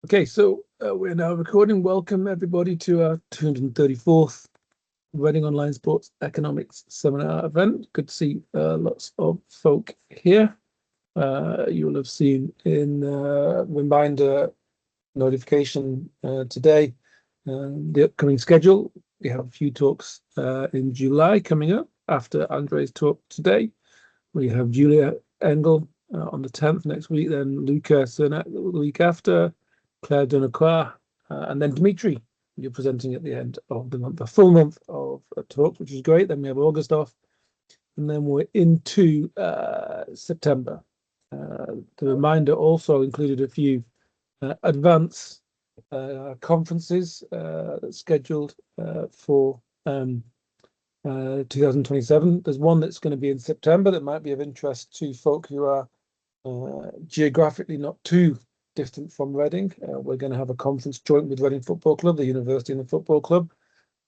Okay, so we're now recording. Welcome everybody to our 234th Reading Online Sports Economics Seminar event. Good to see lots of folk here. You will have seen in reminder notification today the upcoming schedule. We have a few talks in July coming up after Andrei's talk today. We have Julia Engel on the 10th next week, then Luca Cernak the week after, Claire Dunacroix, and then Dimitri, you're presenting at the end of the month, a full month of talks, which is great. Then we have August off, and then we're into September. The reminder also included a few advance conferences scheduled for 2027. There's one that's going to be in September that might be of interest to folk who are geographically not too distant from Reading. We're going to have a conference joint with Reading Football Club, the university and the football club.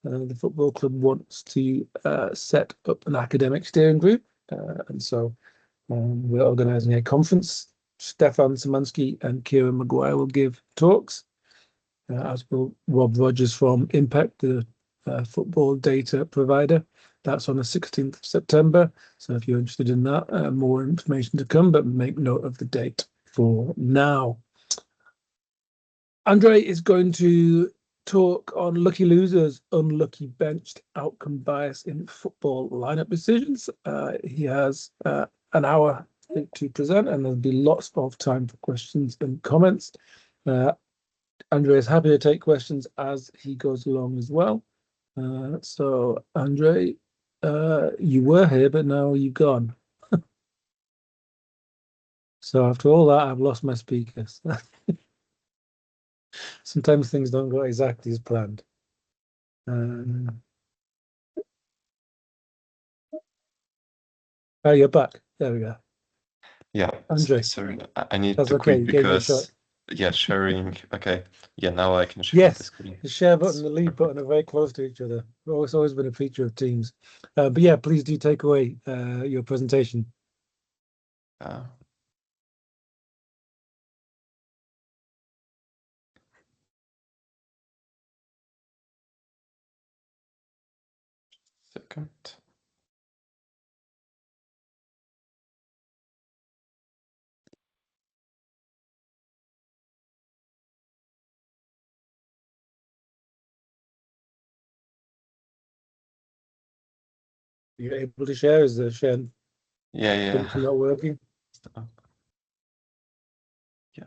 The football club wants to set up an academic steering group, and so we're organising a conference. Stefan Szymanski and Kieran Maguire will give talks, as will Rob Rogers from Impact, the football data provider. That's on the 16th of September. So if you're interested in that, more information to come, but make note of the date for now. Andrei is going to talk on lucky losers, unlucky benched, outcome bias in football lineup decisions. He has an hour to present, and there'll be lots of time for questions and comments. Andrei is happy to take questions as he goes along as well. So Andrei, you were here, but now you've gone. So after all that, I've lost my speakers. Sometimes things don't go exactly as planned. Oh, you're back. There we go. Yeah, Andrei. sorry, I need That's to okay. quit because, yeah, sharing. Okay, yeah, now I can share the screen. The share button and the leave button are very close to each other. It's always been a feature of Teams. But yeah, please do take away your presentation. Second. Are you able to share? Is the share Yeah. not working? Yeah.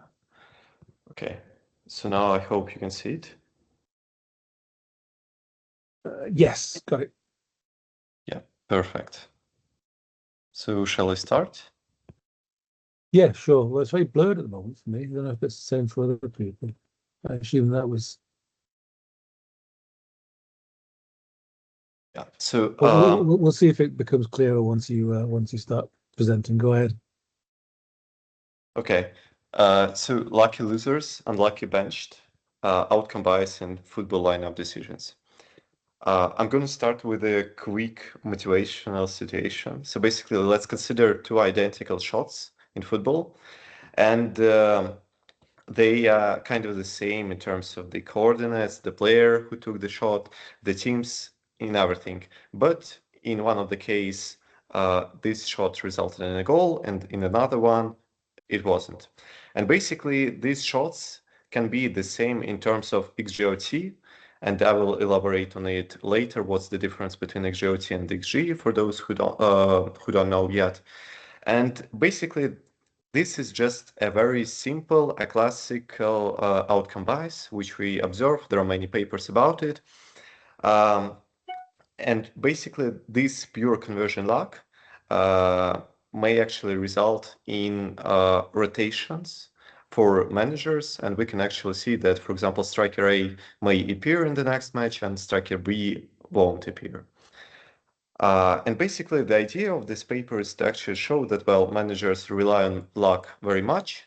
Okay. So now I hope you can see it. Yes, got it. Yeah, perfect. So shall I start? Yeah, sure. Well, it's very blurred at the moment for me. I don't know if it's the same for other people. I assume that was. Yeah. So we'll see if it becomes clearer once you start presenting. Go ahead. Okay. So lucky losers, unlucky benched, outcome bias, and football lineup decisions. I'm going to start with a quick motivational situation. So basically, let's consider two identical shots in football, and they are kind of the same in terms of the coordinates, the player who took the shot, the teams, in everything. But in one of the case, this shot resulted in a goal, and in another one, it wasn't. And basically, these shots can be the same in terms of XGOT, and I will elaborate on it later. What's the difference between XGOT and XG for those who don't know yet? And basically, this is just a very simple, a classical outcome bias, which we observe. There are many papers about it. And basically, this pure conversion luck may actually result in rotations for managers. And we can actually see that, for example, striker A may appear in the next match and striker B won't appear. And basically, the idea of this paper is to actually show that, well, managers rely on luck very much.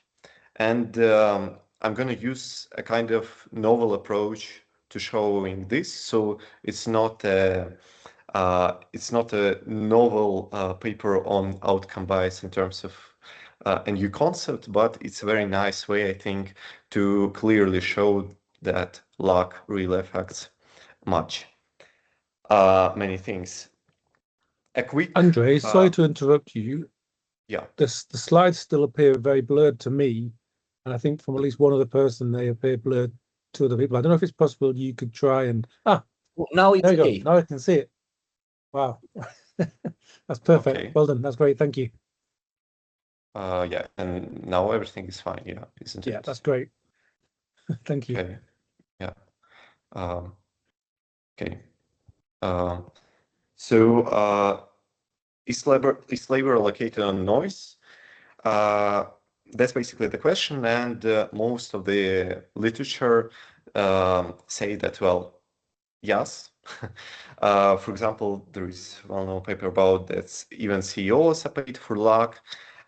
And I'm going to use a kind of novel approach to showing this. So it's not a novel paper on outcome bias in terms of a new concept, but it's a very nice way, I think, to clearly show that luck really affects many things. A quick, Andrei, sorry to interrupt you. yeah. The slides still appear very blurred to me, and I think from at least one other person they appear blurred to other people. I don't know if it's possible you could try and Now it's there you okay. go. Now I can see it. Wow, that's perfect. Okay. Well done. That's great. Thank you. Yeah, and now everything is fine. Yeah, isn't it? Yeah, that's great. Thank you. Okay. Yeah. Okay. Is labor located on noise? That's basically the question, and most of the literature say that, well, yes. For example, there is well-known paper about that even CEOs are paid for luck.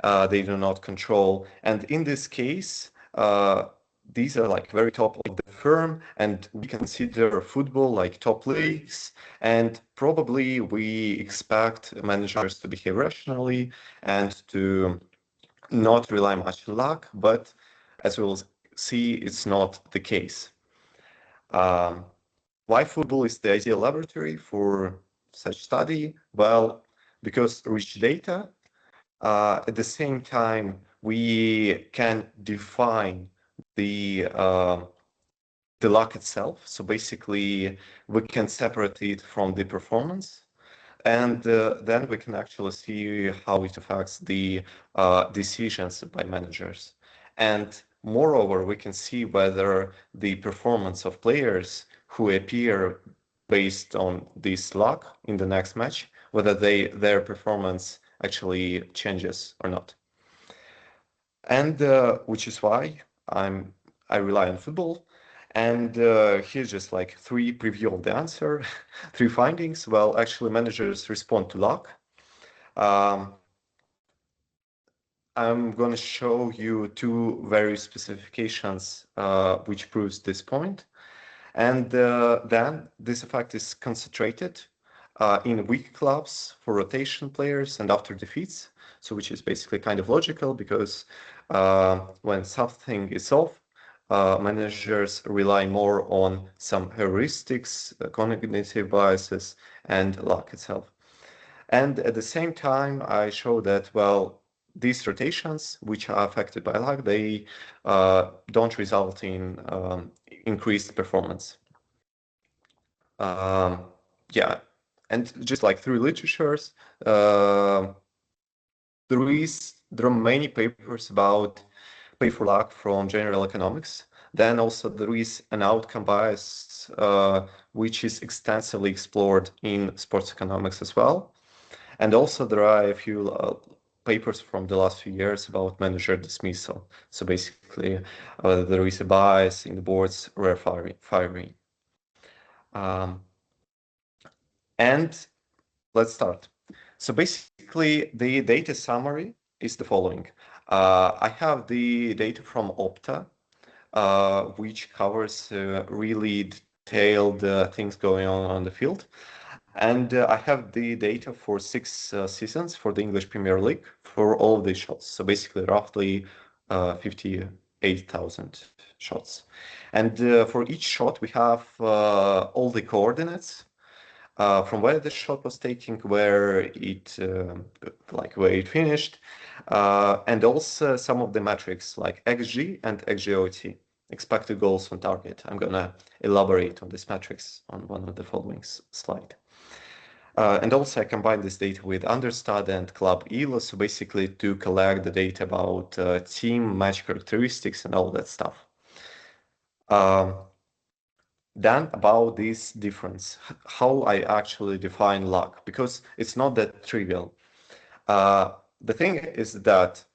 They do not control. And in this case, these are like very top of the firm, and we consider football like top leagues. And probably we expect managers to behave rationally and to not rely much on luck. But as we'll see, it's not the case. Why football is the ideal laboratory for such study? Well, because rich data. At the same time, we can define the luck itself. So basically, we can separate it from the performance, and then we can actually see how it affects the decisions by managers. And moreover, we can see whether the performance of players who appear based on this luck in the next match, whether their performance actually changes or not. And which is why I rely on football. And here's just like 3 preview of the answer, 3 findings. Well, actually, managers respond to luck. I'm going to show you 2 various specifications which proves this point. And then this effect is concentrated in weak clubs for rotation players and after defeats. So which is basically kind of logical because when something is off, managers rely more on some heuristics, cognitive biases, and luck itself. And at the same time, I show that, well, these rotations, which are affected by luck, they don't result in increased performance. Yeah, and just like through literatures, there are many papers about pay for luck from general economics. Then also there is an outcome bias, which is extensively explored in sports economics as well. And also there are a few papers from the last few years about manager dismissal. So basically, there is a bias in the board's rare firing. And let's start. So basically, the data summary is the following. I have the data from Opta, which covers really detailed things going on the field. And I have the data for 6 seasons for the English Premier League for all of these shots. So basically, roughly 58,000 shots. And for each shot, we have all the coordinates from where the shot was taken, where it finished, and also some of the metrics like XG and XGOT, expected goals on target. I'm gonna elaborate on these metrics on one of the following slide. And also I combine this data with Understud and Club ELO, so basically to collect the data about team match characteristics and all that stuff. Then about this difference, how I actually define luck, because it's not that trivial. The thing is that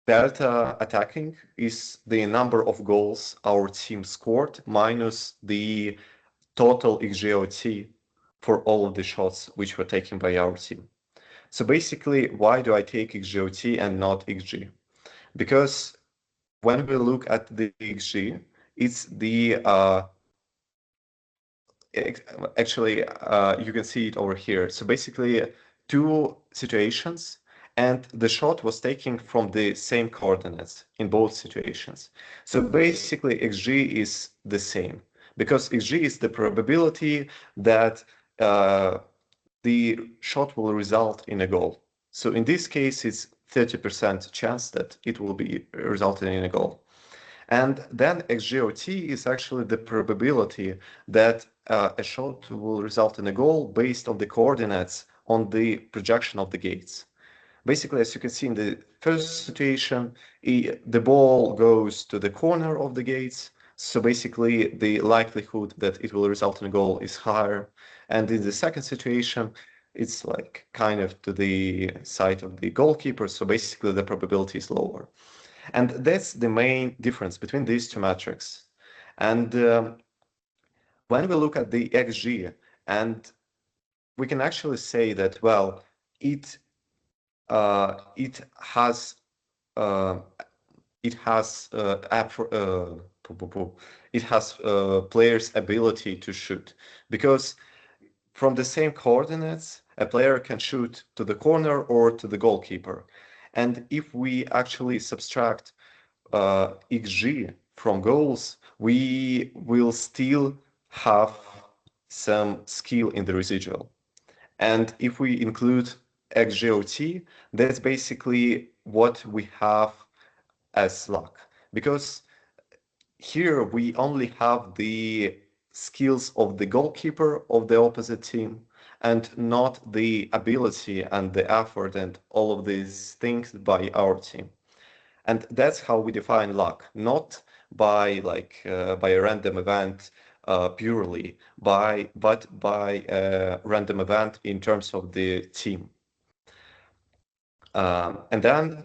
delta attacking is the number of goals our team scored minus the total XGOT for all of the shots which were taken by our team. So basically, why do I take XGOT and not XG? Because when we look at the XG, it's the actually you can see it over here. So basically, 2 situations, and the shot was taken from the same coordinates in both situations. So basically xg is the same, because xg is the probability that the shot will result in a goal. So in this case, it's 30% chance that it will be resulting in a goal. And then xgot is actually the probability that a shot will result in a goal based on the coordinates on the projection of the gates. Basically, as you can see in the first situation, the ball goes to the corner of the gates. So basically, the likelihood that it will result in a goal is higher. And in the second situation, it's like kind of to the side of the goalkeeper. So basically, the probability is lower. And that's the main difference between these two metrics. And when we look at the XG, and we can actually say that, well, it has players' ability to shoot, because from the same coordinates, a player can shoot to the corner or to the goalkeeper. And if we actually subtract xg from goals, we will still have some skill in the residual. And if we include xgot, that's basically what we have as luck, because here we only have the skills of the goalkeeper of the opposite team, and not the ability and the effort and all of these things by our team. And that's how we define luck, not by by a random event purely, but by a random event in terms of the team. And then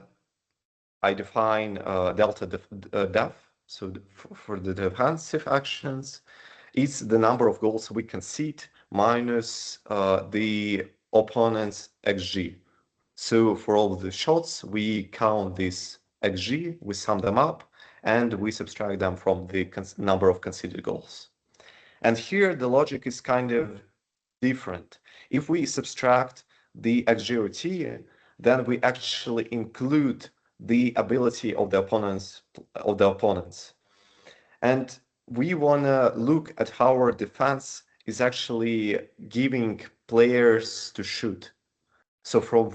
I define delta def. So for the defensive actions, it's the number of goals we concede minus the opponent's xg. So for all the shots, we count this xg, we sum them up, and we subtract them from the number of conceded goals. And here the logic is kind of different. If we subtract the xgot, then we actually include the ability of the opponents. And we want to look at how our defense is actually giving players to shoot. So from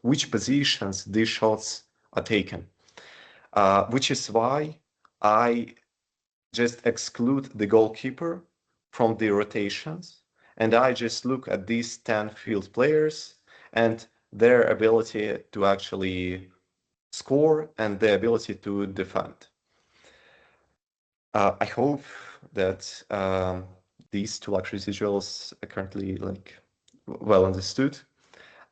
which positions these shots are taken, which is why I just exclude the goalkeeper from the rotations, and I just look at these 10 field players and their ability to actually score and the ability to defend. I hope that these two luck residuals are currently well understood.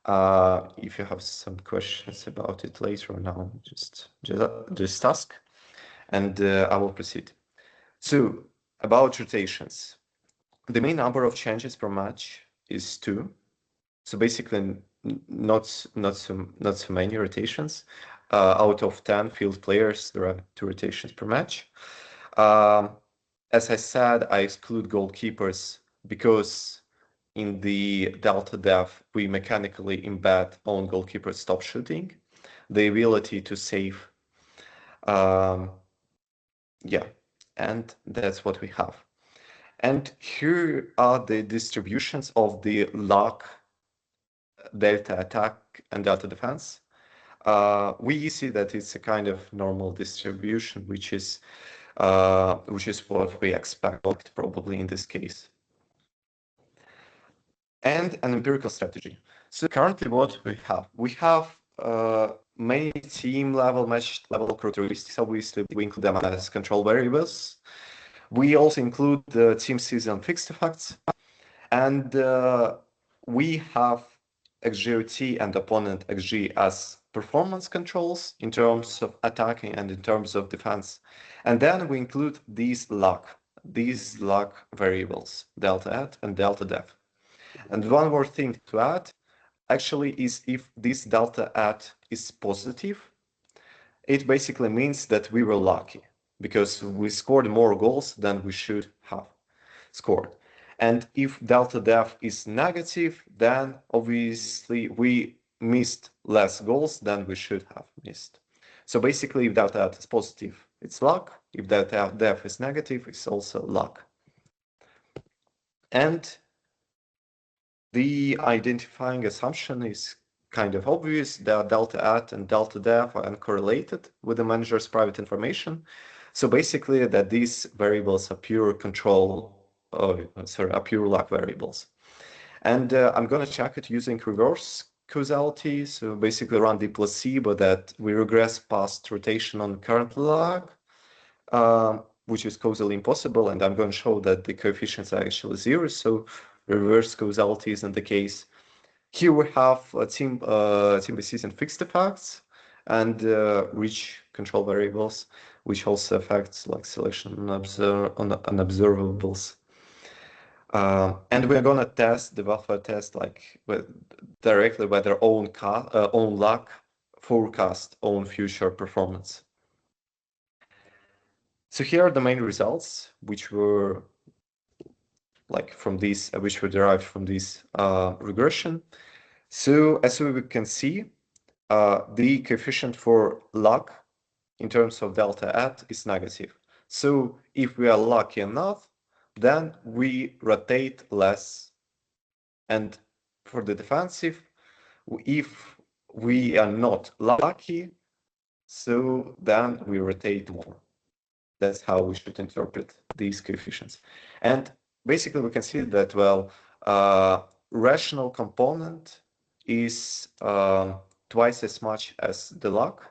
If you have some questions about it later or now, just ask, and I will proceed. So about rotations, the main number of changes per match is 2. So basically, not so many rotations. Out of 10 field players, there are 2 rotations per match. As I said, I exclude goalkeepers because in the delta def, we mechanically embed on goalkeeper stop shooting, the ability to save. Yeah, and that's what we have. And here are the distributions of the luck, delta attack, and delta defense. We see that it's a kind of normal distribution, which is what we expect probably in this case. And an empirical strategy. So currently what we have many team level, match level characteristics. Obviously, we include them as control variables. We also include the team season fixed effects. And we have XGOT and opponent XG as performance controls in terms of attacking and in terms of defense. And then we include these luck variables, delta at and delta def. And one more thing to add, actually, is if this delta at is positive, it basically means that we were lucky because we scored more goals than we should have scored. And if delta def is negative, then obviously we missed less goals than we should have missed. So basically, if delta F is positive, it's luck. If delta F is negative, it's also luck. And the identifying assumption is kind of obvious that delta at and delta def are uncorrelated with the manager's private information. So basically that these variables are pure pure luck variables. And I'm going to check it using reverse causality. So basically run the placebo that we regress past rotation on current luck, which is causally impossible. And I'm going to show that the coefficients are actually zero. So reverse causality isn't the case. Here we have team bases and fixed effects and rich control variables, which also affects like selection on observables. And we're gonna test the buffer test like directly by their own luck forecast own future performance. So here are the main results, which were like from this, which were derived from this regression. So as we can see, the coefficient for luck in terms of delta at is negative. So if we are lucky enough, then we rotate less. And for the defensive, if we are not lucky, so then we rotate more. That's how we should interpret these coefficients. And basically we can see that, well, rational component is twice as much as the luck.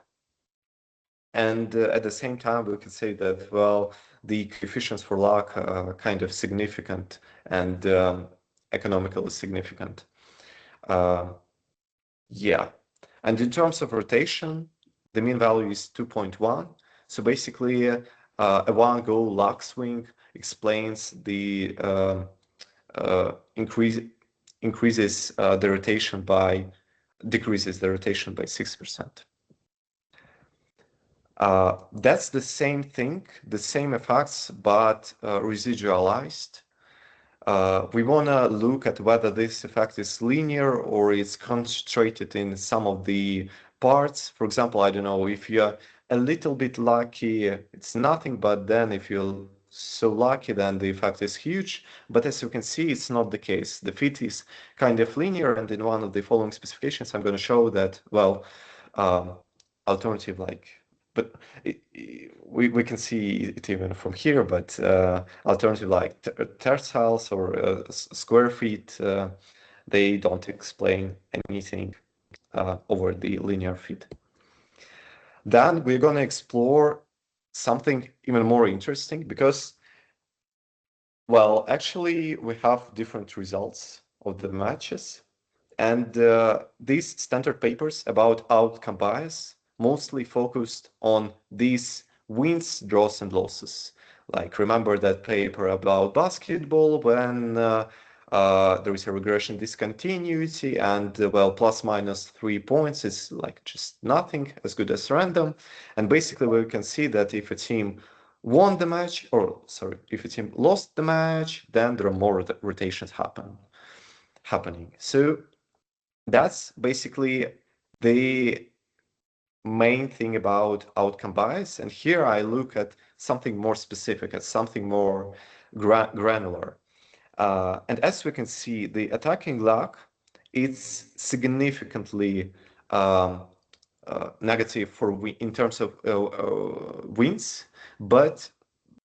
And at the same time, we can say that, well, the coefficients for luck are kind of significant and economically significant. Yeah. And in terms of rotation, the mean value is 2.1. So basically, a one-goal luck swing explains the decreases the rotation by 6%. That's the same thing, the same effects, but residualized. We want to look at whether this effect is linear or it's concentrated in some of the parts. For example, I don't know, if you're a little bit lucky, it's nothing, but then if you're so lucky, then the effect is huge. But as you can see, it's not the case. The fit is kind of linear, and in one of the following specifications, I'm going to show that, well, alternative like, but we can see it even from here, but alternative like tertiles or square feet, they don't explain anything over the linear feet. Then we're going to explore something even more interesting because, well, actually we have different results of the matches. And these standard papers about outcome bias mostly focused on these wins, draws, and losses. Like remember that paper about basketball when there is a regression discontinuity and well, plus minus 3 points is like just nothing, as good as random. And basically we can see that if a team won the match, or sorry, if a team lost the match, then there are more rotations happening. So that's basically the main thing about outcome bias. And here I look at something more specific, at something more granular. And as we can see, the attacking luck is significantly negative in terms of wins, but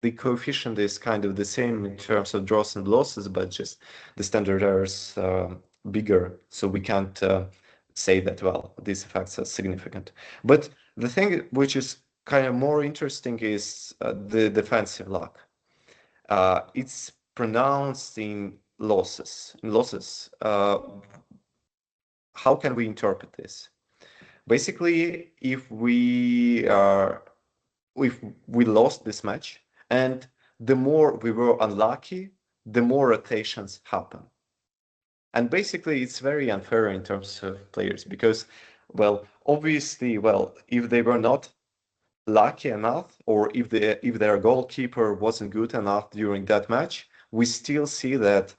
the coefficient is kind of the same in terms of draws and losses, but just the standard errors bigger, so we can't say that, well, these effects are significant. But the thing which is kind of more interesting is the defensive luck. It's pronounced in losses. How can we interpret this? Basically, if we lost this match, and the more we were unlucky, the more rotations happen. And basically, it's very unfair in terms of players because, well, obviously, well, if they were not lucky enough, or if their goalkeeper wasn't good enough during that match, we still see that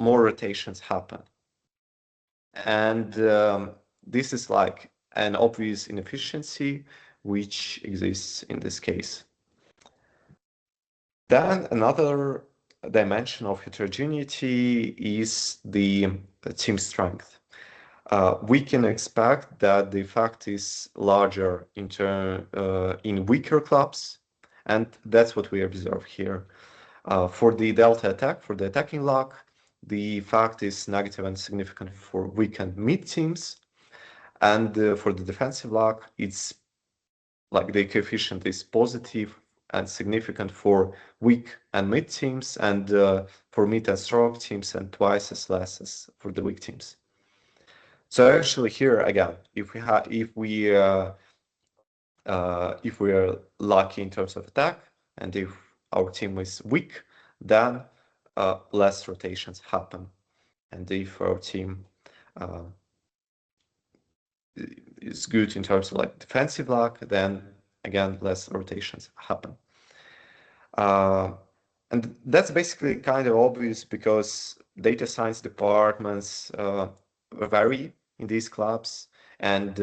more rotations happen. And this is like an obvious inefficiency which exists in this case. Then another dimension of heterogeneity is the team strength. We can expect that the effect is larger in weaker clubs, and that's what we observe here. For the delta attack, for the attacking lock, the effect is negative and significant for weak and mid teams, and for the defensive lock, it's like the coefficient is positive and significant for weak and mid teams, and for mid and strong teams, and twice as less as for the weak teams. So actually here again, if we are lucky in terms of attack, and if our team is weak, then less rotations happen. And if our team is good in terms of like defensive luck, then again less rotations happen. And that's basically kind of obvious because data science departments vary in these clubs, and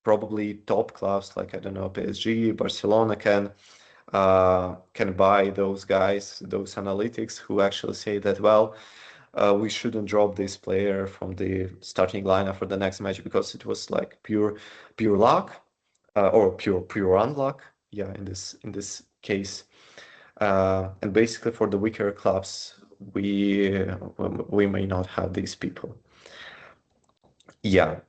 probably top clubs like, I don't know, PSG, Barcelona can buy those guys, those analytics who actually say that, well, we shouldn't drop this player from the starting lineup for the next match because it was like pure luck, or pure unluck. Yeah, in this case. And basically for the weaker clubs, we may not have these people. Yeah,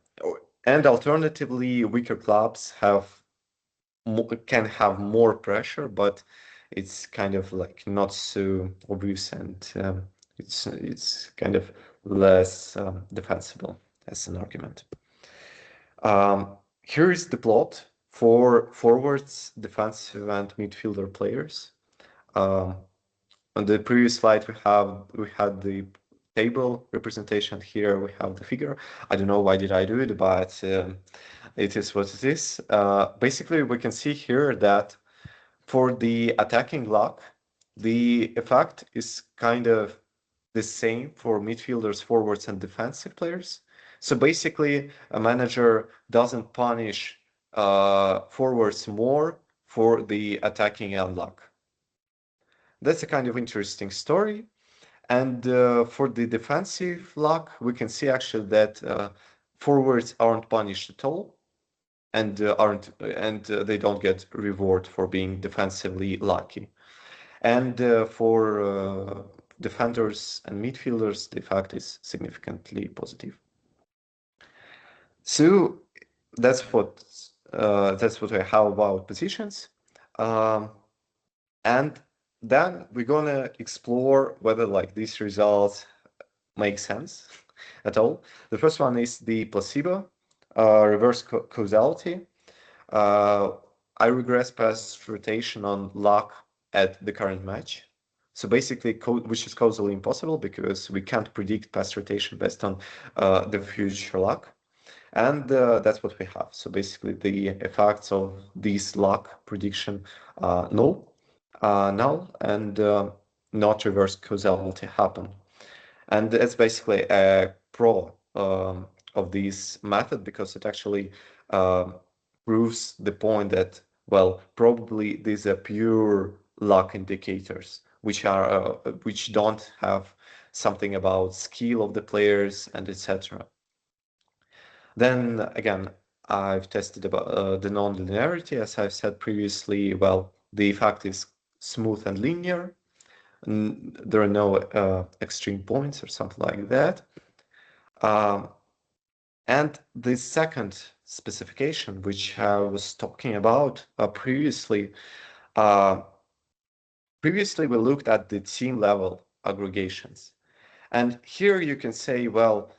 and alternatively, weaker clubs can have more pressure, but it's kind of like not so obvious, and it's kind of less defensible as an argument. Here is the plot for forwards, defensive, and midfielder players. On the previous slide, we had the table representation. Here we have the figure. I don't know why did I do it, but it is what it is. Basically, we can see here that for the attacking lock, the effect is kind of the same for midfielders, forwards, and defensive players. So basically, a manager doesn't punish forwards more for the attacking unlock. That's a kind of interesting story. And for the defensive lock, we can see actually that forwards aren't punished at all, and they don't get reward for being defensively lucky. And for defenders and midfielders, the effect is significantly positive. So that's what I have about positions. And then we're gonna explore whether like these results make sense at all. The first one is the placebo, reverse causality. I regress past rotation on luck at the current match. So basically, which is causally impossible because we can't predict past rotation based on the future luck. And that's what we have. So basically, the effects of this luck prediction null, and not reverse causality happen. And it's basically a pro of this method because it actually proves the point that, well, probably these are pure luck indicators, which don't have something about skill of the players and etc. Then again, I've tested about the non-linearity, as I've said previously. Well, the effect is smooth and linear. There are no extreme points or something like that. And the second specification, which I was talking about previously, we looked at the team level aggregations. And here you can say, well,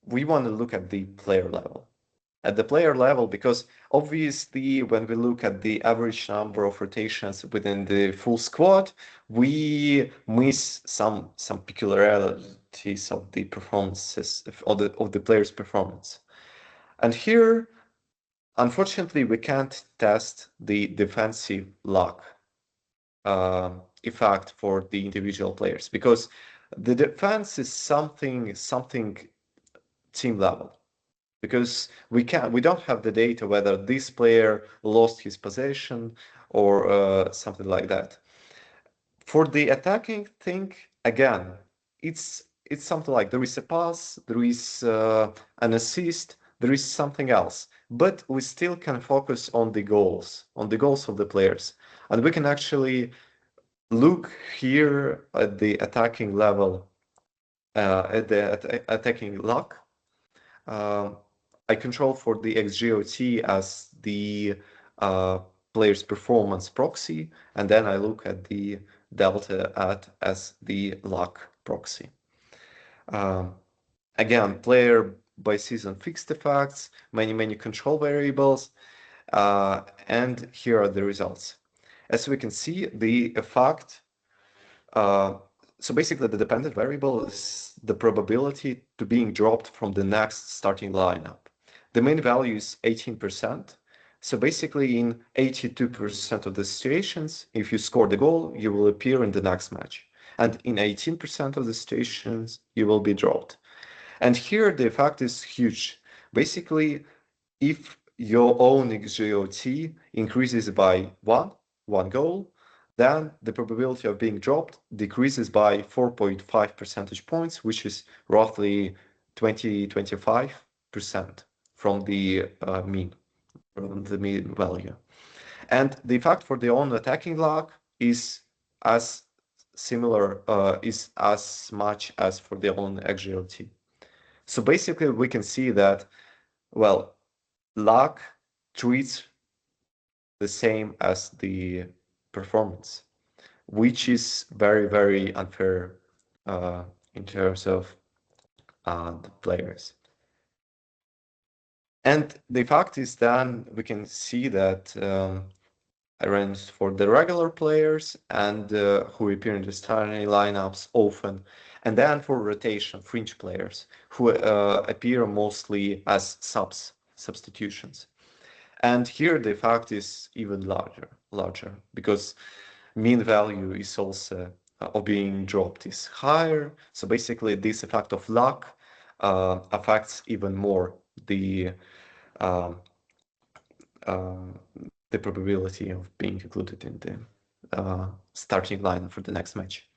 we want to look at the player level. At the player level, because obviously when we look at the average number of rotations within the full squad, we miss some peculiarities of the performances of the player's performance. And here, unfortunately, we can't test the defensive luck effect for the individual players because the defense is something team level, because we don't have the data whether this player lost his possession or something like that. For the attacking thing, again, it's something like there is a pass, there is an assist, there is something else, but we still can focus on the goals of the players, and we can actually look here at the attacking level, at the attacking luck. I control for the XGOT as the player's performance proxy, and then I look at the delta as the luck proxy. Again, player by season fixed effects, many control variables, and here are the results. As we can see, the effect, so basically the dependent variable is the probability to being dropped from the next starting lineup. The main value is 18%. So basically in 82% of the situations, if you score the goal, you will appear in the next match. And in 18% of the situations, you will be dropped. And here the effect is huge. Basically, if your own XGOT increases by one goal, then the probability of being dropped decreases by 4.5 percentage points, which is roughly 25% from the mean value. And the effect for the own attacking luck is as similar, is as much as for the own XGOT. So basically, we can see that, well, luck treats the same as the performance, which is very unfair in terms of the players. And the fact is then we can see that I ran for the regular players and who appear in the starting lineups often, and then for rotation, fringe players who appear mostly as substitutions. And here the effect is even larger because mean value is also of being dropped is higher. So basically this effect of luck affects even more the probability of being included in the starting line for the next match.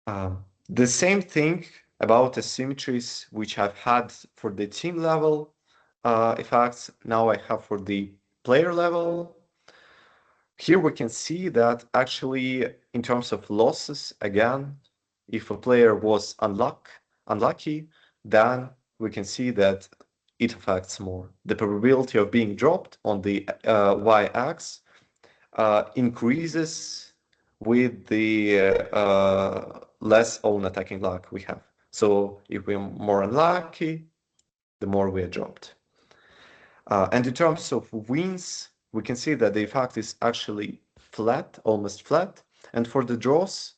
The same thing about asymmetries which I've had for the team level effects, now I have for the player level. Here we can see that actually in terms of losses, again, if a player was unlucky, then we can see that it affects more. The probability of being dropped on the y-axis increases with the less own attacking luck we have. So if we're more unlucky, the more we are dropped. And in terms of wins, we can see that the effect is actually flat, almost flat. And for the draws,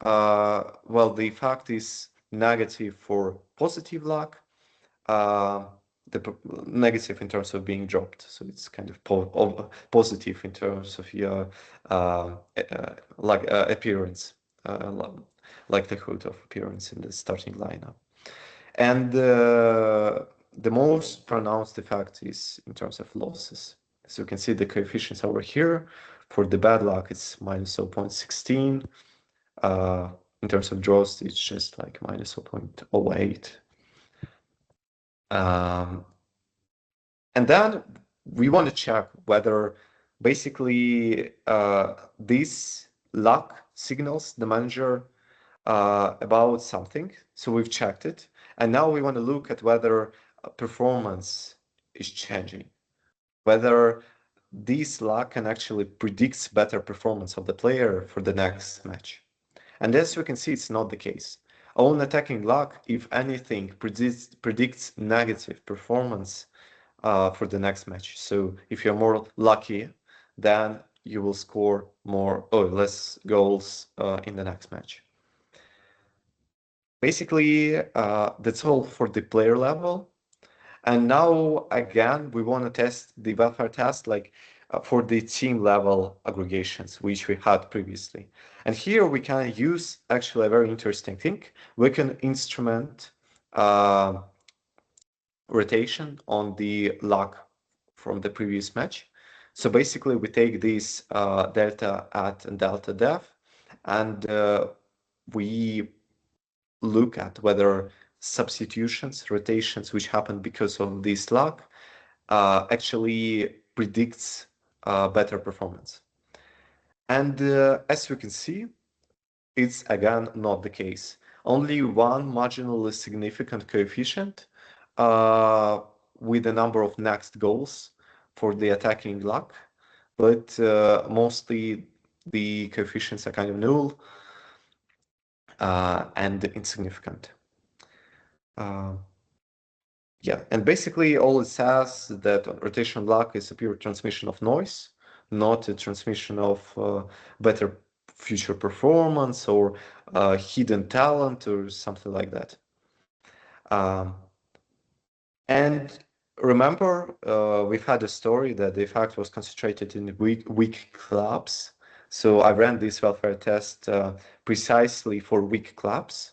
well, the effect is negative for positive luck, the negative in terms of being dropped. So it's kind of positive in terms of your appearance, likelihood of appearance in the starting lineup. And the most pronounced effect is in terms of losses. So you can see the coefficients over here. For the bad luck, it's minus 0.16. In terms of draws, it's just like minus 0.08. And then we want to check whether basically this luck signals the manager about something. So we've checked it. And now we want to look at whether performance is changing, whether this luck can actually predict better performance of the player for the next match. And as we can see, it's not the case. Own attacking luck, if anything, predicts negative performance for the next match. So if you're more lucky, then you will score more or less goals in the next match. Basically, that's all for the player level. And now, again, we want to test the welfare test like for the team level aggregations, which we had previously. And here we can use actually a very interesting thing. We can instrument rotation on the luck from the previous match. So basically, we take this delta at and delta def, and we look at whether substitutions, rotations which happen because of this luck actually predicts better performance. And as you can see, it's again not the case. Only one marginally significant coefficient with the number of next goals for the attacking luck, but mostly the coefficients are kind of null and insignificant. Yeah, and basically all it says that rotation luck is a pure transmission of noise, not a transmission of better future performance or hidden talent or something like that. And remember, we've had a story that the effect was concentrated in weak clubs. So I ran this welfare test precisely for weak clubs,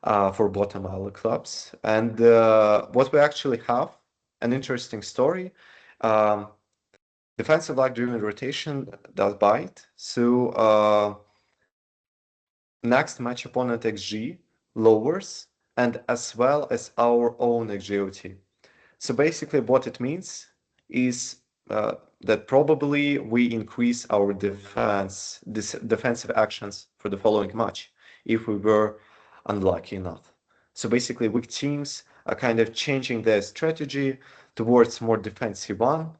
for bottom alley clubs. And what we actually have, an interesting story. Defensive luck-driven rotation does bite. So next match opponent XG lowers, and as well as our own XGOT. So basically what it means is that probably we increase our defensive actions for the following match if we were unlucky enough. So basically weak teams are kind of changing their strategy towards more defensive one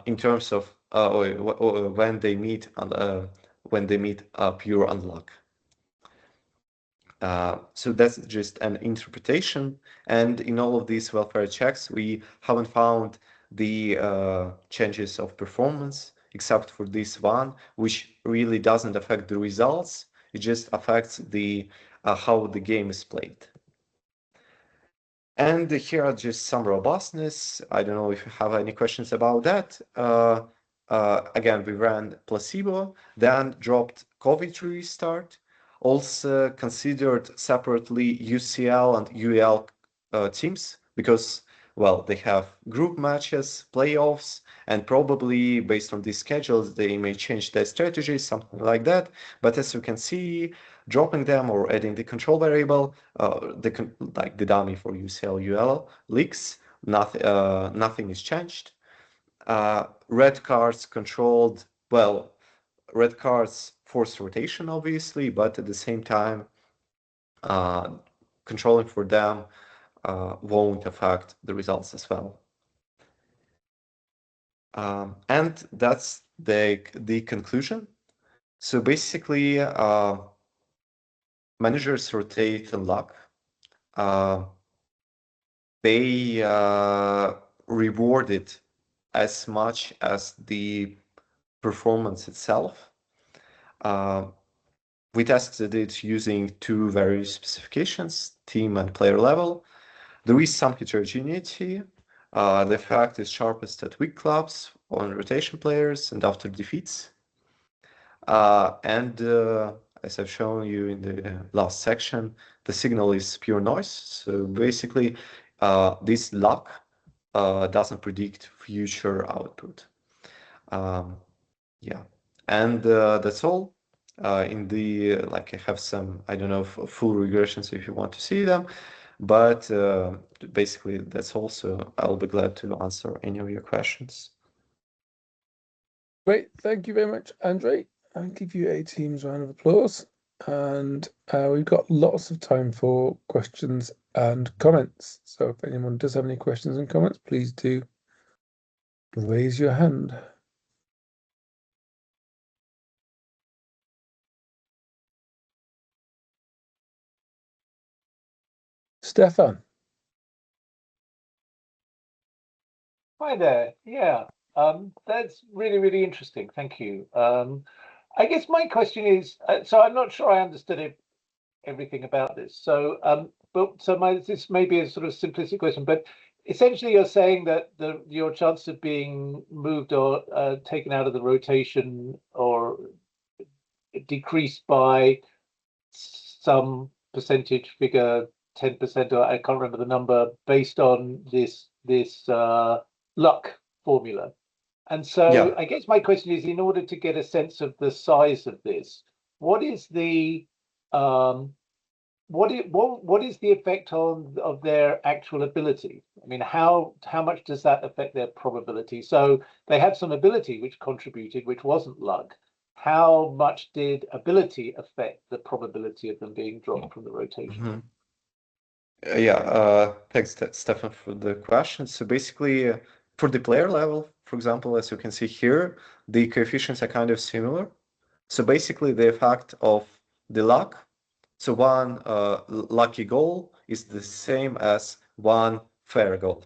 in terms of when they meet pure unluck. So that's just an interpretation, and in all of these welfare checks, we haven't found the changes of performance, except for this one, which really doesn't affect the results. It just affects the how the game is played. And here are just some robustness. I don't know if you have any questions about that. Again, we ran placebo, then dropped COVID restart, also considered separately UCL and UEL teams because, well, they have group matches, playoffs, and probably based on these schedules, they may change their strategy, something like that. But as you can see, dropping them or adding the control variable, like the dummy for UCL, UL leaks, nothing is changed. Red cards controlled, well, red cards force rotation, obviously, but at the same time, controlling for them won't affect the results as well. And that's the conclusion. So basically, managers rotate in luck. They reward it as much as the performance itself. We tested it using two various specifications, team and player level. There is some heterogeneity. The effect is sharpest at weak clubs, on rotation players, and after defeats. And as I've shown you in the last section, the signal is pure noise. So basically, this luck doesn't predict future output. Yeah, and that's all. In the I have some, I don't know, full regressions if you want to see them, but basically that's all. So I'll be glad to answer any of your questions. Great, thank you very much, Andrei. I'll give you a team's round of applause. And we've got lots of time for questions and comments. So if anyone does have any questions and comments, please do raise your hand. Stefan. Hi there. Yeah, that's really, really interesting. Thank you. I guess my question is, so I'm not sure I understood everything about this. So, this may be a sort of simplistic question, but essentially you're saying that your chance of being moved or taken out of the rotation or decreased by some percentage figure 10%, or I can't remember the number, based on this luck formula. And so Yeah. I guess my question is, in order to get a sense of the size of this, what is the what is the effect of their actual ability? I mean, how much does that affect their probability? So they had some ability which contributed, which wasn't luck. How much did ability affect the probability of them being dropped from the rotation? Thanks, Stefan, for the question. So basically, for the player level, for example, as you can see here, the coefficients are kind of similar. So basically, the effect of the luck, so one lucky goal is the same as one fair goal,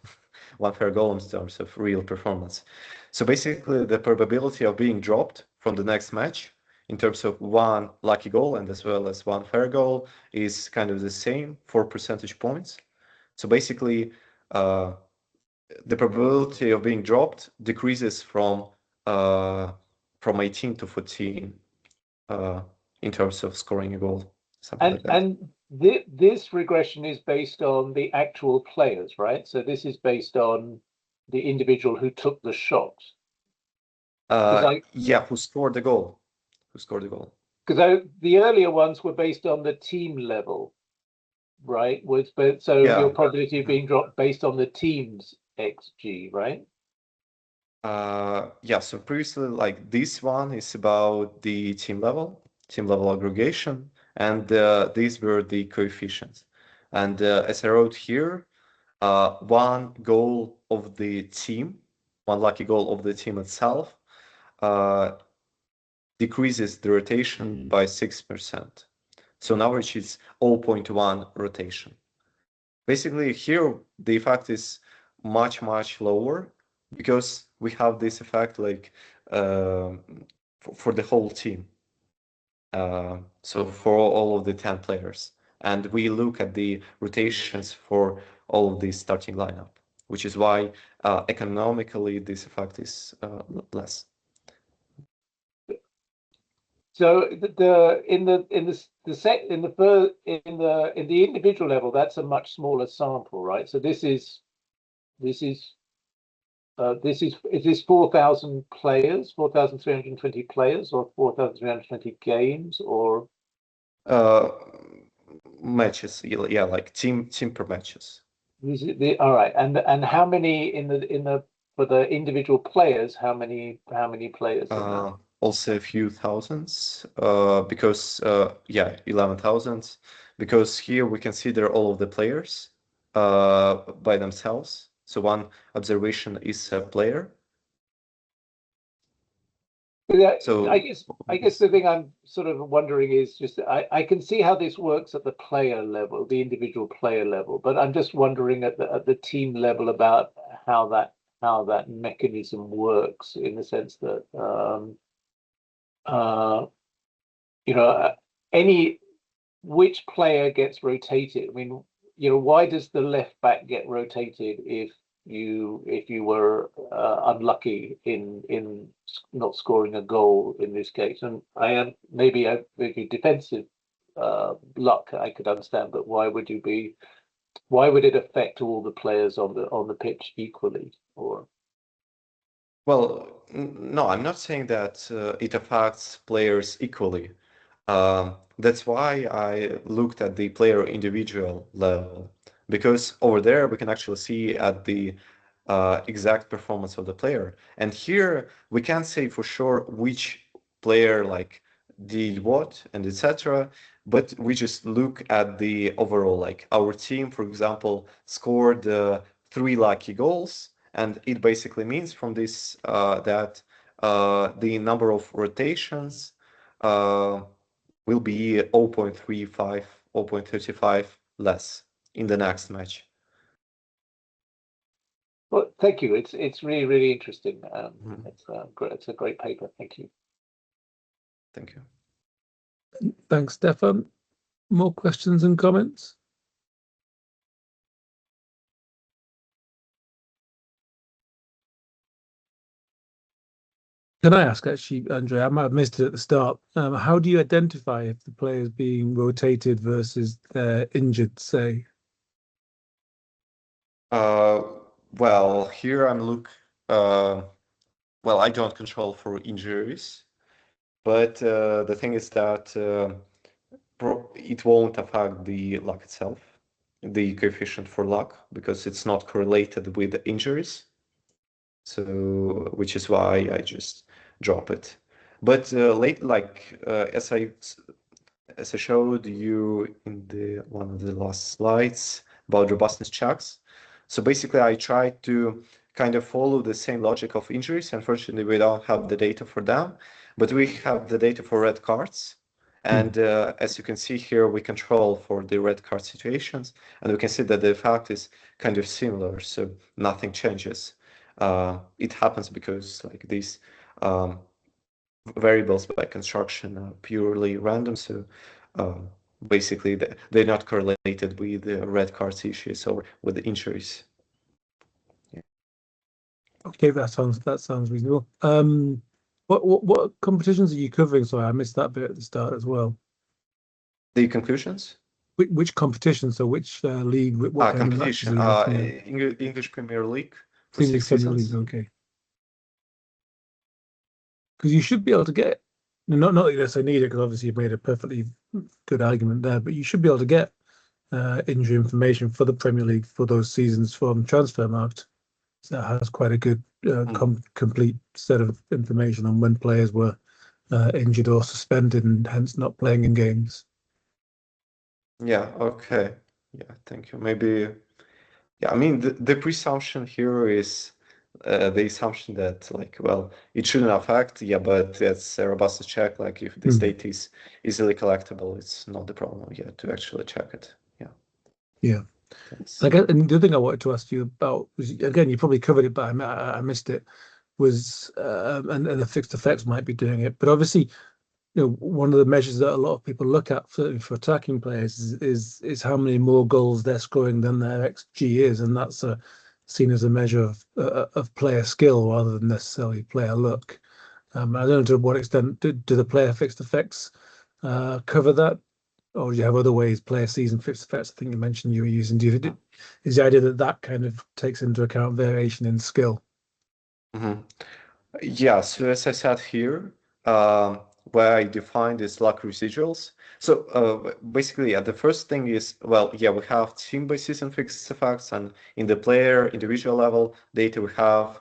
one fair goal in terms of real performance. So basically, the probability of being dropped from the next match in terms of one lucky goal and as well as one fair goal is kind of the same, 4 percentage points. So basically, the probability of being dropped decreases from 18 to 14 in terms of scoring a goal, something like that. And this regression is based on the actual players, right? So this is based on the individual who took the shot. Who scored the goal? Who scored the goal? Because the earlier ones were based on the team level, right? Your probability of being dropped based on the team's XG, right? So previously, like this one is about the team level aggregation, and these were the coefficients. And as I wrote here, one goal of the team, one lucky goal of the team itself, decreases the rotation by 6%. So on average, it's 0.1 rotation. Basically, here the effect is much lower because we have this effect like for the whole team. So for all of the 10 players, and we look at the rotations for all of the starting lineup, which is why economically this effect is less. So in the individual level, that's a much smaller sample, right? So is this 4,000 players, 4,320 players, or 4,320 games, or matches? Yeah, like team per matches. All right, and how many for the individual players? How many players? Also a few thousands, because 11,000, because here we consider all of the players by themselves. So one observation is a player. So I guess the thing I'm sort of wondering is just I can see how this works at the player level, the individual player level, but I'm just wondering at the team level about how that mechanism works, in the sense that which player gets rotated. I mean, why does the left back get rotated if you were unlucky in not scoring a goal in this case? And I am maybe defensive luck I could understand, but why would it affect all the players on the pitch equally? Or well, no, I'm not saying that it affects players equally. That's why I looked at the player individual level, because over there we can actually see at the exact performance of the player. And here we can't say for sure which player like did what and etc. But we just look at the overall, like our team, for example, scored 3 lucky goals. And it basically means from this that the number of rotations will be 0.35, 0.35 less in the next match. well, thank you. It's really interesting. It's great. It's a great paper. Thank you. Thank you. Thanks, Stefan. More questions and comments? Can I ask, actually, Andrei, I might have missed it at the start. How do you identify if the player is being rotated versus they're injured, say? Well, here I'm well, I don't control for injuries, but the thing is that it won't affect the luck itself, the coefficient for luck, because it's not correlated with injuries. So, which is why I just drop it. But as I showed you in the one of the last slides about robustness checks. So basically, I tried to kind of follow the same logic of injuries. Unfortunately, we don't have the data for them, but we have the data for red cards. And as you can see here, we control for the red card situations, and we can see that the effect is kind of similar, so nothing changes. It happens because like these variables by construction are purely random, so basically they're not correlated with the red cards issues or with the injuries. Yeah. Okay, that sounds reasonable. What competitions are you covering? Sorry, I missed that bit at the start as well. The conclusions? Which competition? So which league? What kind of matches Competition. are you looking at? English Premier League for English 6 Premier seasons. League, okay. Because you should be able to get, not that you necessarily need it, because obviously you've made a perfectly good argument there, but you should be able to get injury information for the Premier League for those seasons from Transfermarkt. So that has quite a good complete set of information on when players were injured or suspended and hence not playing in games. Yeah, okay. Yeah, thank you. Maybe, yeah, I mean, the presumption here is the assumption that, like, well, it shouldn't affect, yeah, but that's a robust check. Like, if this data is easily collectible, it's not the problem, yeah, to actually check it. Yeah. Yeah. Thanks. And the other thing I wanted to ask you about was, again, you probably covered it, but I missed it, was, and the fixed effects might be doing it, but obviously, one of the measures that a lot of people look at for attacking players is how many more goals they're scoring than their XG is, and that's seen as a measure of player skill rather than necessarily player luck. I don't know to what extent do the player fixed effects cover that, or do you have other ways? Player season fixed effects, I think you mentioned you were using. Is the idea that kind of takes into account variation in skill? Yeah, so as I said here, where I defined is luck residuals. So basically, yeah, the first thing is, well, yeah, we have team by season fixed effects, and in the player individual level data, we have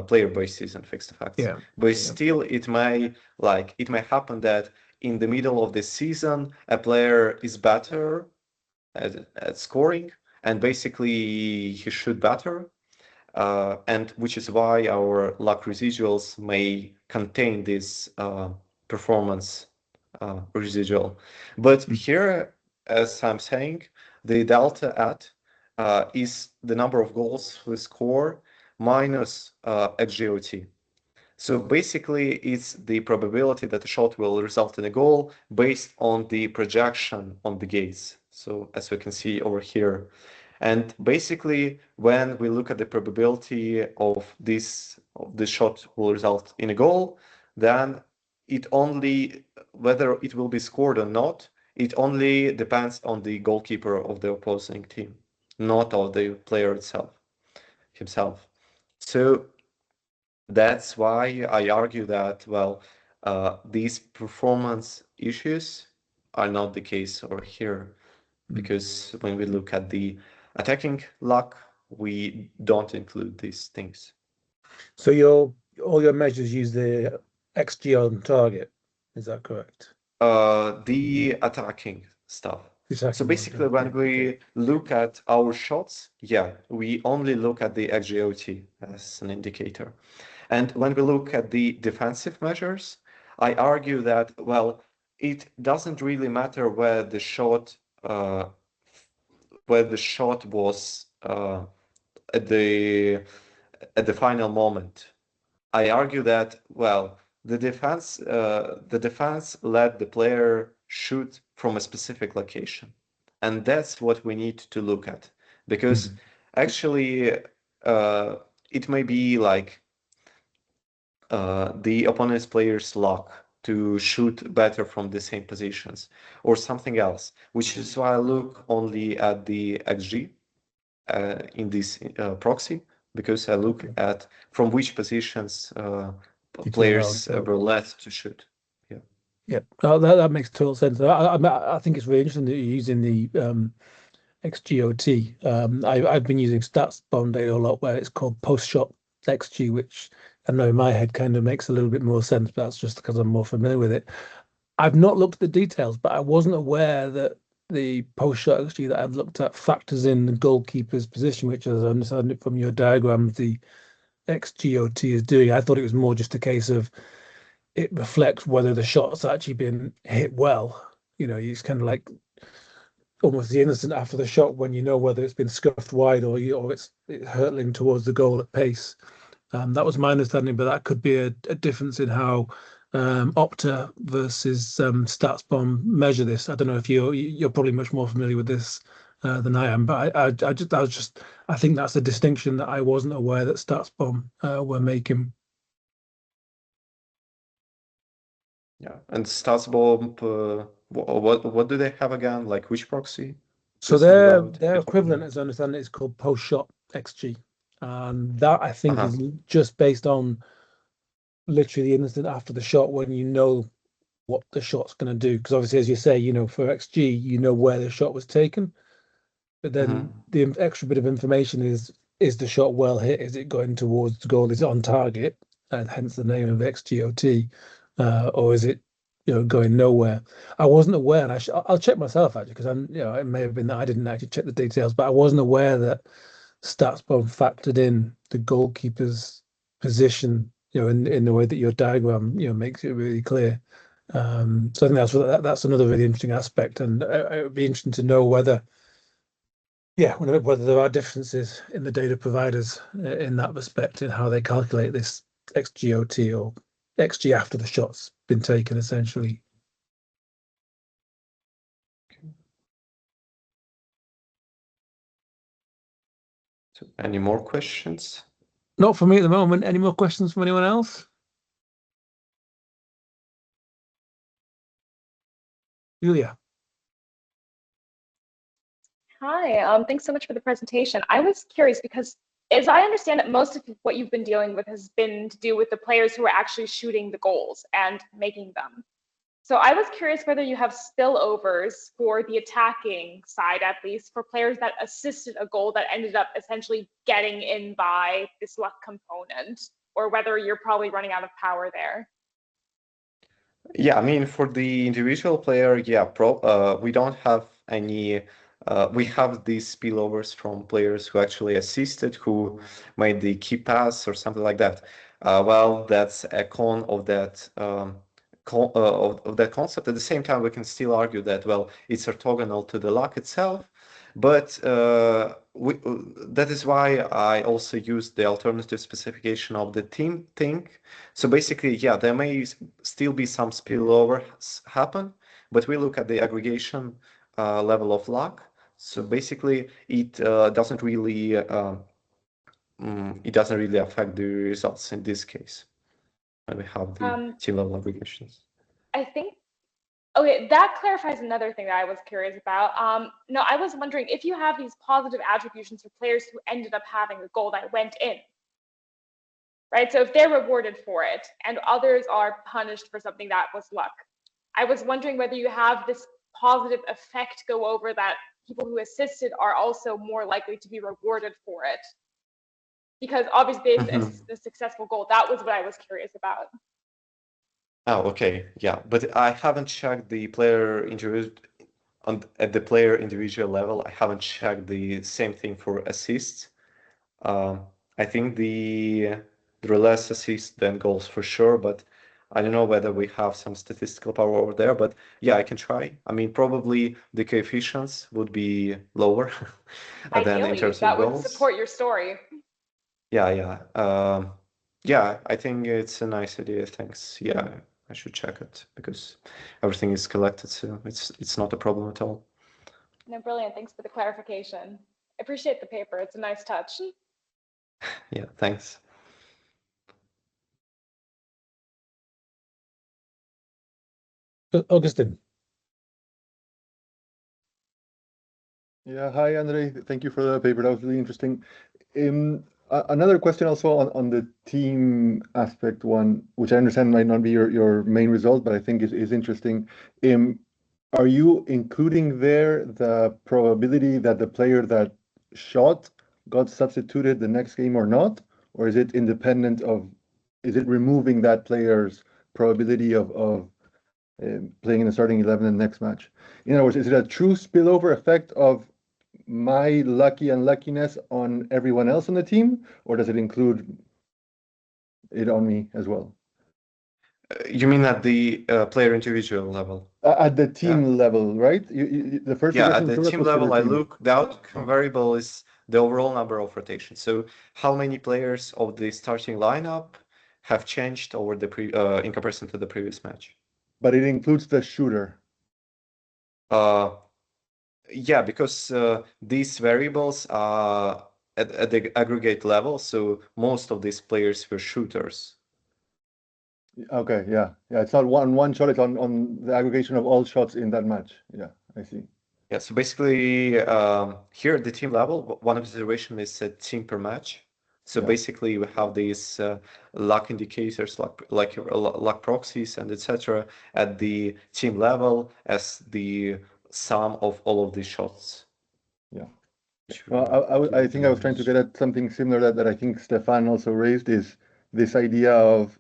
player by season fixed effects. Yeah. But still, it may happen that in the middle of the season, a player is better at scoring, and basically he should better. And which is why our luck residuals may contain this performance residual. But here, as I'm saying, the delta at is the number of goals we score minus XGOT. So basically, it's the probability that a shot will result in a goal based on the projection on the gaze. So as we can see over here. And basically, when we look at the probability of this shot will result in a goal, then it only, whether it will be scored or not, it only depends on the goalkeeper of the opposing team, not of the player himself. So that's why I argue that, well, these performance issues are not the case over here, because when we look at the attacking luck, we don't include these things. So all your measures use the XG on target, is that correct? The attacking stuff. Attacking So on basically, target, when yeah, we okay. look at our shots, yeah, we only look at the XGOT as an indicator. And when we look at the defensive measures, I argue that, well, it doesn't really matter where the shot was at the final moment. I argue that, well, the defense let the player shoot from a specific location, and that's what we need to look at, because actually it may be like the opponent's player's luck to shoot better from the same positions or something else, which is why I look only at the XG. in this proxy, because I look at from which positions players were led to shoot. Yeah. Yeah, that makes total sense. I think it's really interesting that you're using the XGOT. I've been using StatsBomb data a lot, where it's called post-shot XG, which I know in my head kind of makes a little bit more sense, but that's just because I'm more familiar with it. I've not looked at the details, but I wasn't aware that the post-shot XG that I've looked at factors in the goalkeeper's position, which, as I understand it from your diagrams, the XGOT is doing. I thought it was more just a case of it reflects whether the shot's actually been hit well. You know, it's kind of like almost the instant after the shot when you know whether it's been scuffed wide or it's hurtling towards the goal at pace. That was my understanding, but that could be a difference in how Opta versus StatsBomb measure this. I don't know if you're probably much more familiar with this than I am, but I think that's a distinction that I wasn't aware that StatsBomb were making. Yeah, and StatsBomb, what do they have again? Like which proxy? So their equivalent, as I understand it, is called post-shot XG, and that I think is just based on literally the instant after the shot when you know what the shot's going to do. Because obviously, as you say, you know, for XG, you know where the shot was taken, but then the extra bit of information is the shot well hit? Is it going towards the goal? Is it on target? And hence the name of XGOT, or is it, you know, going nowhere? I wasn't aware, and I'll check myself actually, because I'm, you know, it may have been that I didn't actually check the details, but I wasn't aware that StatsBomb factored in the goalkeeper's position, you know, in the way that your diagram, you know, makes it really clear. So I think that's another really interesting aspect, and it would be interesting to know whether there are differences in the data providers in that respect in how they calculate this XGOT or XG after the shot's been taken, essentially. So any more questions? Not for me at the moment. Any more questions from anyone else? Julia. Hi, thanks so much for the presentation. I was curious because, as I understand it, most of what you've been dealing with has been to do with the players who are actually shooting the goals and making them. So I was curious whether you have spillovers for the attacking side, at least, for players that assisted a goal that ended up essentially getting in by this luck component, or whether you're probably running out of power there. Yeah, I mean, for the individual player, yeah, we don't have any. We have these spillovers from players who actually assisted, who made the key pass or something like that. Well, that's a con of that of that concept. At the same time, we can still argue that, well, it's orthogonal to the luck itself, but that is why I also use the alternative specification of the team thing. So basically, yeah, there may still be some spillover happen, but we look at the aggregation level of luck. So basically, it doesn't really affect the results in this case. And we have the team level aggregations. I think, okay, that clarifies another thing that I was curious about. No, I was wondering if you have these positive attributions for players who ended up having a goal that went in, right? So if they're rewarded for it and others are punished for something that was luck, I was wondering whether you have this positive effect go over that people who assisted are also more likely to be rewarded for it. Because obviously it's a successful goal. That was what I was curious about. Oh, okay, yeah, but I haven't checked the player at the player individual level. I haven't checked the same thing for assists. I think there are less assists than goals for sure, but I don't know whether we have some statistical power over there. But yeah, I can try. I mean, probably the coefficients would be lower than in terms of that goals. would support your story. Yeah. Yeah, I think it's a nice idea. Thanks. Yeah, I should check it because everything is collected, so it's not a problem at all. No, brilliant. Thanks for the clarification. I appreciate the paper. It's a nice touch. Yeah, thanks. Augustine. Yeah, hi Andrei. Thank you for the paper. That was really interesting. Another question also on the team aspect one, which I understand might not be your main result, but I think is interesting. Are you including there the probability that the player that shot got substituted the next game or not? Or is it independent of, is it removing that player's probability of playing in the starting 11 in the next match? In other words, is it a true spillover effect of my lucky unluckiness on everyone else on the team, or does it include it on me as well? You mean at the player individual level? At the team level, right? The first Yeah, at regression the sort of team was for level, the I team. look, the outcome variable is the overall number of rotations. So how many players of the starting lineup have changed over the in comparison to the previous match? But it includes the shooter. Yeah, because these variables are at the aggregate level, so most of these players were shooters. Okay, yeah. It's not one shot, it's on the aggregation of all shots in that match. Yeah, I see. Yeah, so basically here at the team level, one observation is a team per match. So Yeah. basically we have these luck indicators like luck proxies and etc. at the team level as the sum of all of these shots. Yeah. Well, I think I was trying to get at something similar that I think Stefan also raised, is this idea of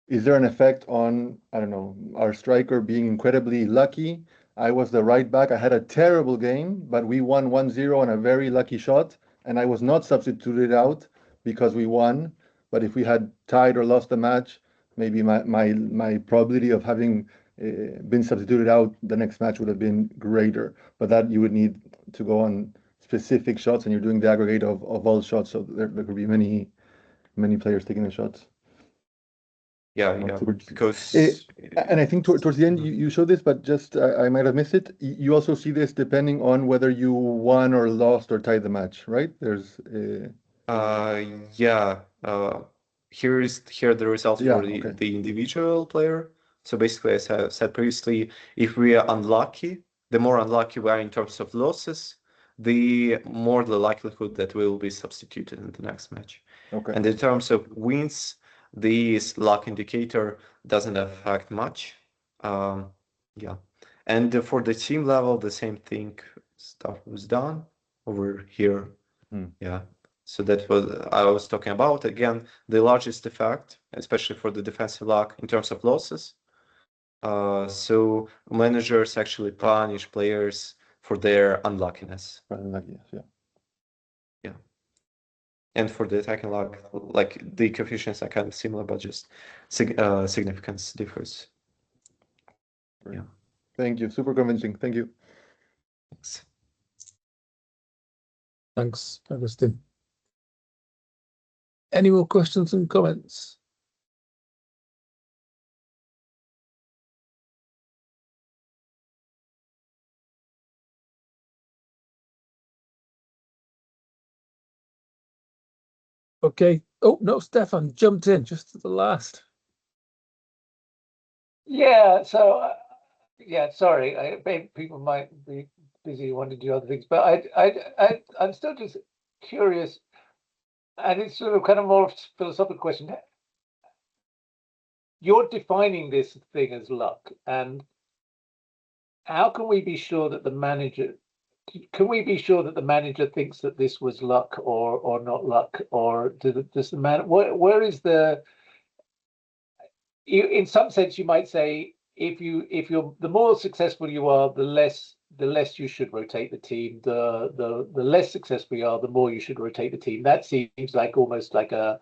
is there an effect on, I don't know, our striker being incredibly lucky? I was the right back. I had a terrible game, but we won 1-0 on a very lucky shot, and I was not substituted out because we won. But if we had tied or lost the match, maybe my probability of having been substituted out the next match would have been greater. But that you would need to go on specific shots, and you're doing the aggregate of all shots, so there could be many players taking the shots. Yeah, because and I think towards the end you showed this, but just I might have missed it. You also see this depending on whether you won or lost or tied the match, right? There's yeah, here the result for the individual player. So basically, as I said previously, if we are unlucky, the more unlucky we are in terms of losses, the more the likelihood that we will be substituted in the next match. Okay. And in terms of wins, this luck indicator doesn't affect much. Yeah. And for the team level, the same thing stuff was done over here. Yeah. So that was I was talking about. Again, the largest effect, especially for the defensive luck in terms of losses. So managers actually punish players for their unluckiness. Unluckiness, yeah. Yeah. And for the attacking luck, like the coefficients are kind of similar, but just significance differs. Great. Yeah. Thank you. Super convincing. Thank you. Thanks. Thanks, Agustin. Any more questions and comments? Okay. Oh, no, Stefan jumped in just at the last. Yeah, so yeah, sorry, people might be busy wanting to do other things, but I'm still just curious, and it's sort of kind of more of a philosophical question. You're defining this thing as luck, and how can we be sure that the manager thinks that this was luck or not luck, or does the man where is the in some sense you might say if you're the more successful you are, the less you should rotate the team, the less successful you are, the more you should rotate the team. That seems like almost like a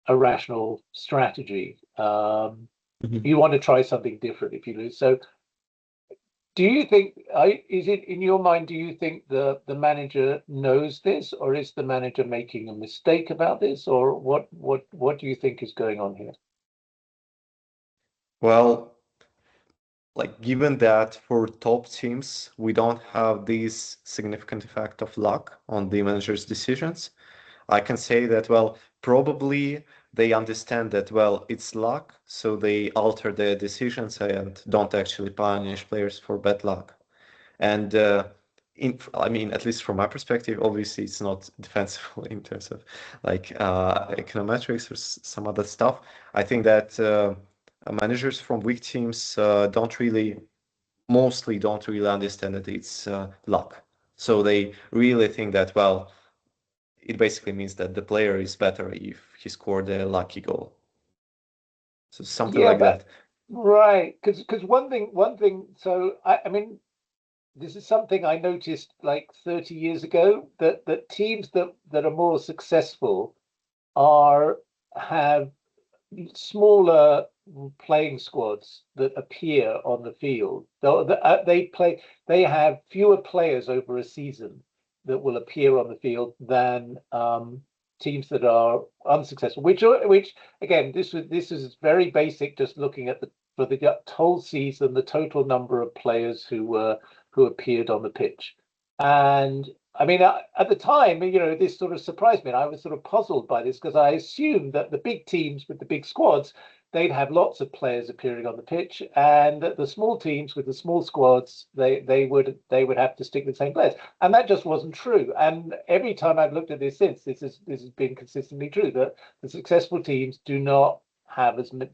rational strategy. You want to try something different if you lose. So do you think, is it in your mind, do you think the manager knows this, or is the manager making a mistake about this, or what do you think is going on here? Well, like given that for top teams, we don't have this significant effect of luck on the manager's decisions, I can say that, well, probably they understand that, well, it's luck, so they alter their decisions and don't actually punish players for bad luck. And I mean, at least from my perspective, obviously it's not defensible in terms of like econometrics or some other stuff. I think that managers from weak teams mostly don't really understand that it's luck. So they really think that, well, it basically means that the player is better if he scored a lucky goal. So something like that. Right, because one thing. So I mean, this is something I noticed like 30 years ago, that teams that are more successful have smaller playing squads that appear on the field. They have fewer players over a season that will appear on the field than teams that are unsuccessful. Which again, this is very basic. Just looking at for the whole season, the total number of players who appeared on the pitch, and I mean, at the time, this sort of surprised me. And I was sort of puzzled by this because I assumed that the big teams with the big squads, they'd have lots of players appearing on the pitch, and that the small teams with the small squads, they would have to stick with the same players. And that just wasn't true. And every time I've looked at this since, this has been consistently true, that the successful teams do not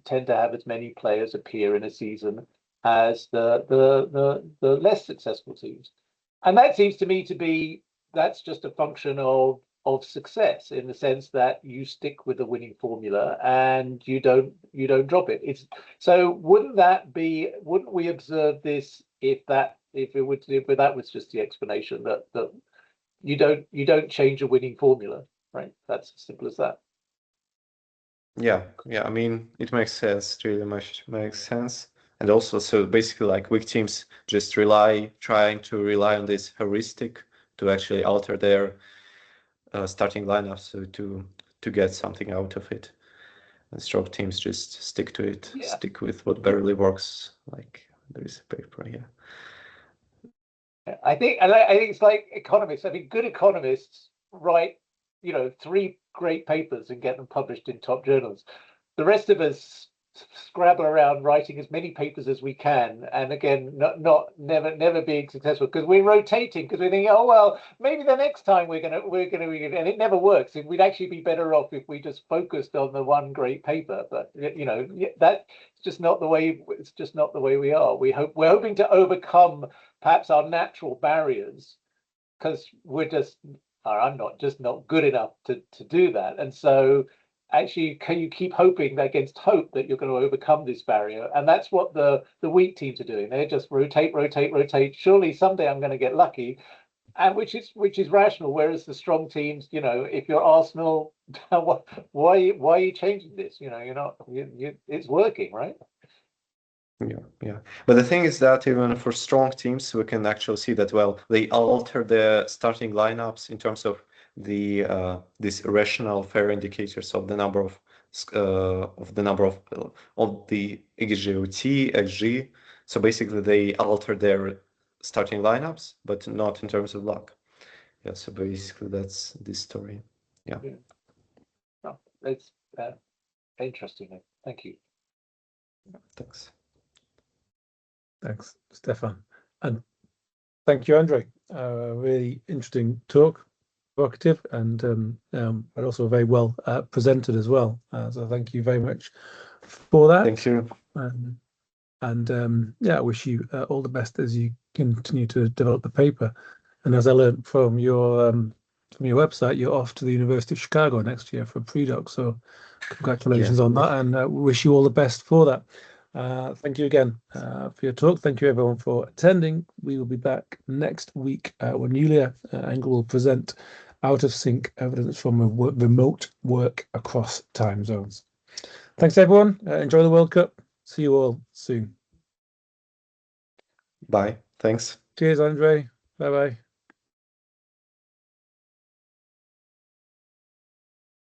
tend to have as many players appear in a season as the less successful teams. And that seems to me to be, that's just a function of success, in the sense that you stick with the winning formula and you don't drop it. So wouldn't we observe this if that was just the explanation, that you don't change a winning formula, right? That's as simple as that. Yeah, I mean, it makes sense. It really much makes sense. And also, so basically, like weak teams just trying to rely on this heuristic to actually alter their starting lineup, so to get something out of it. And strong teams just stick to it, stick with what barely works. Like there is a paper here. I think it's like economists. I mean, good economists write, 3 great papers and get them published in top journals. The rest of us scrabble around writing as many papers as we can, and again, never being successful because we're rotating, because we're thinking, oh well, maybe the next time we're gonna, and it never works. And we'd actually be better off if we just focused on the one great paper. But that's just not the way. It's just not the way we are. We're hoping to overcome perhaps our natural barriers, because I'm not good enough to do that. And so actually, can you keep hoping against hope that you're going to overcome this barrier? And that's what the weak teams are doing. They just rotate. Surely someday I'm going to get lucky, and which is rational. Whereas the strong teams, if you're Arsenal, why are you changing this? You're not. It's working, right? Yeah. But the thing is that even for strong teams, we can actually see that, well, they alter the starting lineups in terms of the these rational fair indicators of the number of the XGOT, XG. So basically, they alter their starting lineups, but not in terms of luck. Yeah. So basically, that's this story. Yeah. Oh, it's interesting. Thank you. Thanks. Thanks, Stefan. And thank you, Andrei. Really interesting talk, provocative, and also very well presented as well. So thank you very much for that. Thank you. I wish you all the best as you continue to develop the paper. And as I learned from your website, you're off to the University of Chicago next year for a pre-doc. So congratulations on that, and wish you all the best for that. Thank you again for your talk. Thank you everyone for attending. We will be back next week when Yulia Engel will present out of sync evidence from remote work across time zones. Thanks everyone. Enjoy the World Cup. See you all soon. Bye. Thanks. Cheers, Andrei. Bye-bye.